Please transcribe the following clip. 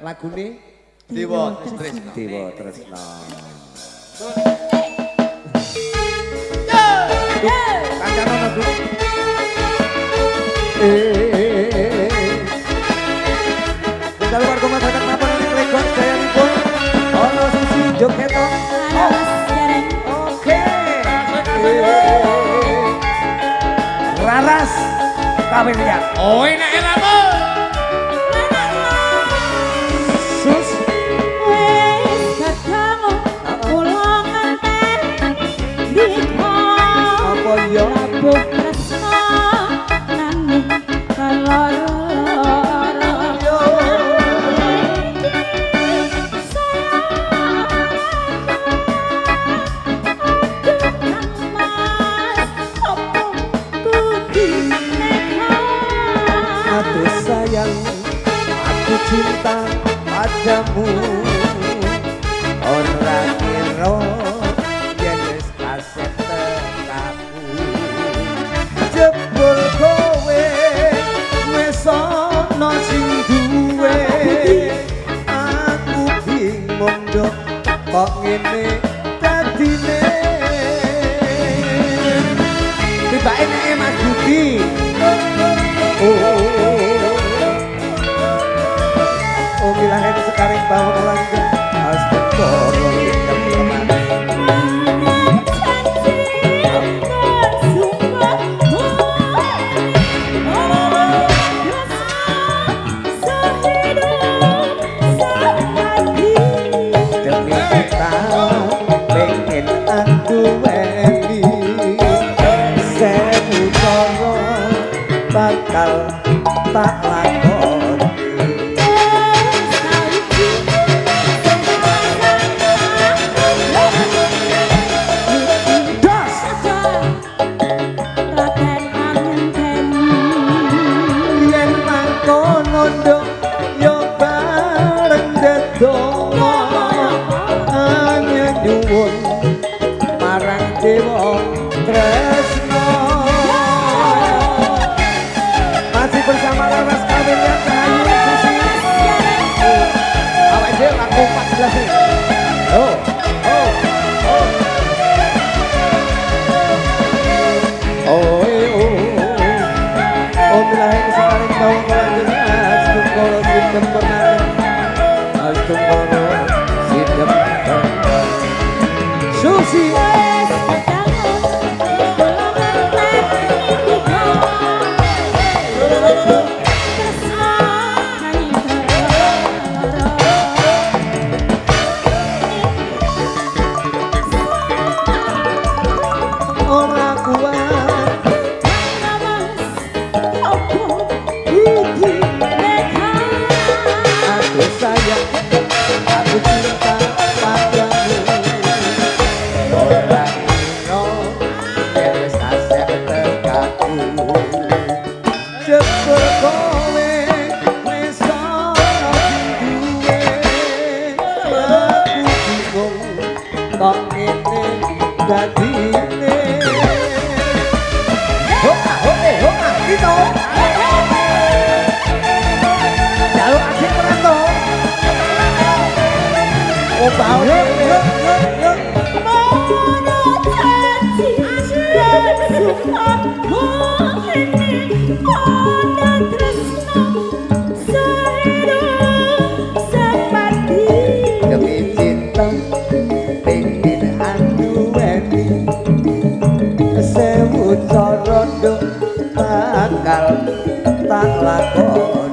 lagune Dewa Tresna. Dewa Tresna. Kancana Mas. Kita warga masyarakat Mapon ini Legok Jayanipun. Ono sisi joget to. Oke. Raras kawin ya. Oh enak enak Bu. Sus. Apa ya? Aduh sayang, aku cinta padamu. Ora kira yen wis kasih tekaku. Jebul kowe wis ana sing duwe. Aku bingung nduk kok ngene dadine. Tibake nek Mas Budi. Oh milahnya sekarang bawa lagi astagfirullah. Demi kita pengen aku weni sewu coro bakal tak lakon. Yen mangkono nduk yo bareng dedonga hanya nyuwun marang Dewa Tresna. Masih bersama Laras Kawin yang Rahayu Susi. Awak dhewe laku 14 nih. Oh. Oh bilahnya sekarang tahun kelanjutnya astungkolo sidem pernah. Astungkolo sidem pernah. Susi. Ora kuat aku sayang, aku cinta padamu. Ora kira yen wis kasih tekaku. Jebul kowe wis ana sing duwe. Aku bingung kok ngene dadine. Hoka, gitu. Jalur asik perantau. Oh bau. Demi cinta pengen aku weni sewu coro nduk bakal tak lakon.